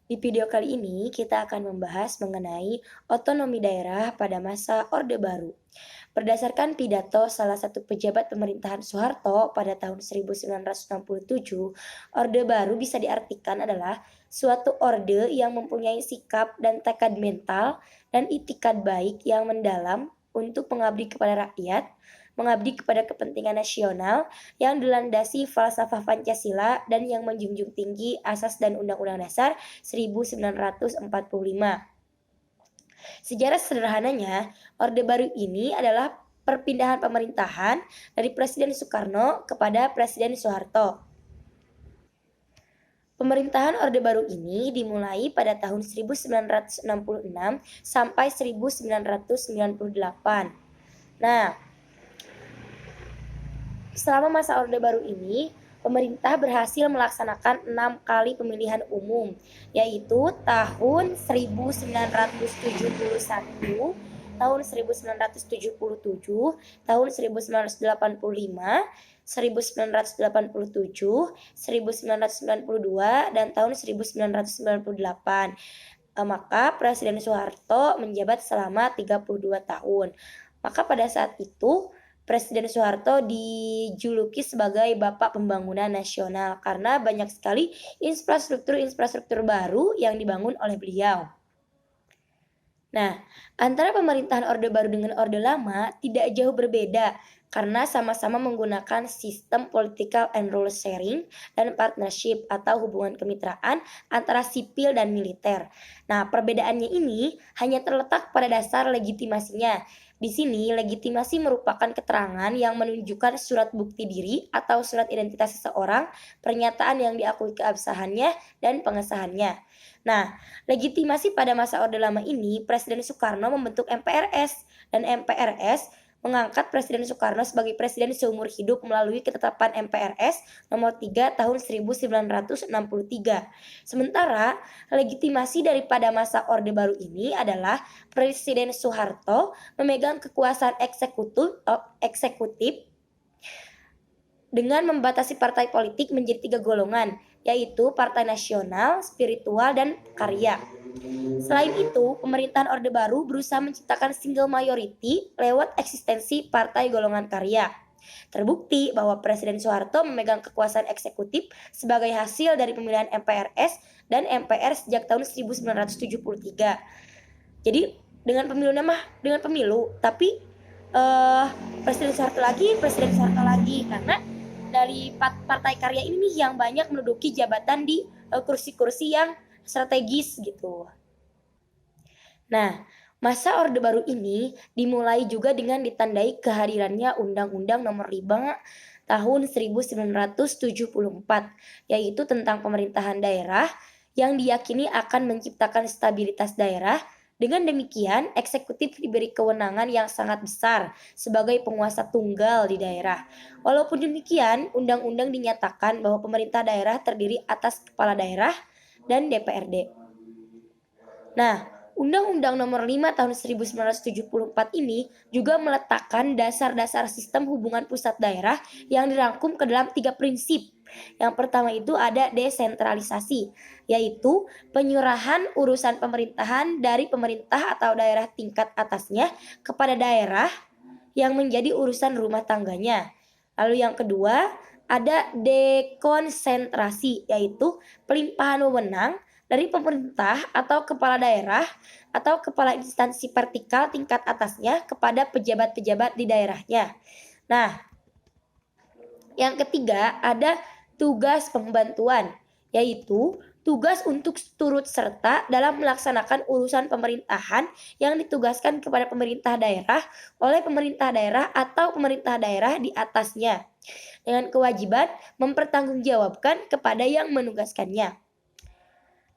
Di video kali ini kita akan membahas mengenai otonomi daerah pada masa Orde Baru. Berdasarkan pidato salah satu pejabat pemerintahan Soeharto pada tahun 1967, Orde Baru bisa diartikan adalah suatu orde yang mempunyai sikap dan tekad mental dan itikad baik yang mendalam untuk mengabdi kepada rakyat, mengabdi kepada kepentingan nasional yang dilandasi falsafah Pancasila dan yang menjunjung tinggi asas dan Undang-Undang Dasar 1945. Sejarah sederhananya, Orde Baru ini adalah perpindahan pemerintahan dari Presiden Soekarno kepada Presiden Soeharto. Pemerintahan Orde Baru ini dimulai pada tahun 1966 sampai 1998. Nah, selama masa Orde Baru ini, pemerintah berhasil melaksanakan 6 kali pemilihan umum, yaitu tahun 1971, tahun 1977, tahun 1985, 1987, 1992, dan tahun 1998. Maka Presiden Soeharto menjabat selama 32 tahun. Maka pada saat itu Presiden Soeharto dijuluki sebagai Bapak Pembangunan Nasional karena banyak sekali infrastruktur baru yang dibangun oleh beliau. Nah, antara pemerintahan Orde Baru dengan Orde Lama tidak jauh berbeda karena sama-sama menggunakan sistem political and rule sharing dan partnership atau hubungan kemitraan antara sipil dan militer. Nah, perbedaannya ini hanya terletak pada dasar legitimasinya. Di sini, legitimasi merupakan keterangan yang menunjukkan surat bukti diri atau surat identitas seseorang, pernyataan yang diakui keabsahannya, dan pengesahannya. Nah, legitimasi pada masa Orde Lama ini, Presiden Soekarno membentuk MPRS, dan MPRS mengangkat Presiden Soekarno sebagai presiden seumur hidup melalui ketetapan MPRS nomor 3 tahun 1963. Sementara, legitimasi daripada masa Orde Baru ini adalah Presiden Soeharto memegang kekuasaan eksekutif dengan membatasi partai politik menjadi 3 golongan, yaitu partai nasional, spiritual, dan karya. Selain itu, pemerintahan Orde Baru berusaha menciptakan single majority lewat eksistensi partai golongan karya. Terbukti bahwa Presiden Soeharto memegang kekuasaan eksekutif sebagai hasil dari pemilihan MPRS dan MPR sejak tahun 1973. Jadi dengan pemilu, tapi Presiden Soeharto lagi karena dari partai karya ini nih yang banyak menduduki jabatan di kursi-kursi yang strategis gitu. Nah, masa Orde Baru ini dimulai juga dengan ditandai kehadirannya Undang-Undang Nomor 5 tahun 1974, yaitu tentang pemerintahan daerah yang diyakini akan menciptakan stabilitas daerah. Dengan demikian, eksekutif diberi kewenangan yang sangat besar sebagai penguasa tunggal di daerah. Walaupun demikian, undang-undang dinyatakan bahwa pemerintah daerah terdiri atas kepala daerah dan DPRD. Nah, Undang-Undang Nomor 5 Tahun 1974 ini juga meletakkan dasar-dasar sistem hubungan pusat daerah yang dirangkum ke dalam 3 prinsip. Yang pertama itu ada desentralisasi, yaitu penyerahan urusan pemerintahan dari pemerintah atau daerah tingkat atasnya kepada daerah yang menjadi urusan rumah tangganya. Lalu yang kedua ada dekonsentrasi, yaitu pelimpahan wewenang dari pemerintah atau kepala daerah atau kepala instansi vertikal tingkat atasnya kepada pejabat-pejabat di daerahnya. Nah, yang ketiga ada tugas pembantuan, yaitu tugas untuk turut serta dalam melaksanakan urusan pemerintahan yang ditugaskan kepada pemerintah daerah oleh pemerintah daerah atau pemerintah daerah di atasnya, dengan kewajiban mempertanggungjawabkan kepada yang menugaskannya.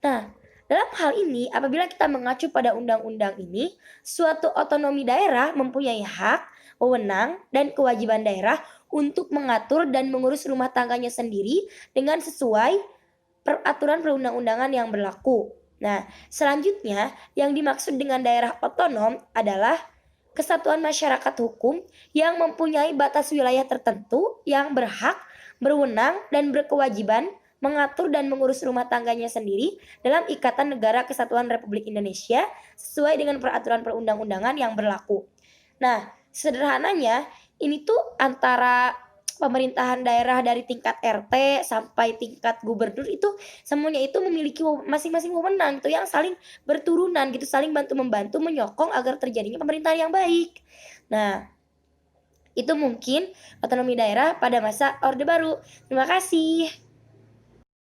Nah, dalam hal ini, apabila kita mengacu pada undang-undang ini, suatu otonomi daerah mempunyai hak, wewenang, dan kewajiban daerah untuk mengatur dan mengurus rumah tangganya sendiri dengan sesuai peraturan perundang-undangan yang berlaku. Nah, selanjutnya yang dimaksud dengan daerah otonom adalah kesatuan masyarakat hukum yang mempunyai batas wilayah tertentu yang berhak, berwenang, dan berkewajiban mengatur dan mengurus rumah tangganya sendiri dalam Ikatan Negara Kesatuan Republik Indonesia sesuai dengan peraturan perundang-undangan yang berlaku. Nah, sederhananya ini tuh antara pemerintahan daerah dari tingkat RT sampai tingkat gubernur itu semuanya itu memiliki masing-masing wewenang gitu yang saling berturunan gitu, saling bantu-membantu menyokong agar terjadinya pemerintahan yang baik. Nah, itu mungkin otonomi daerah pada masa Orde Baru. Terima kasih.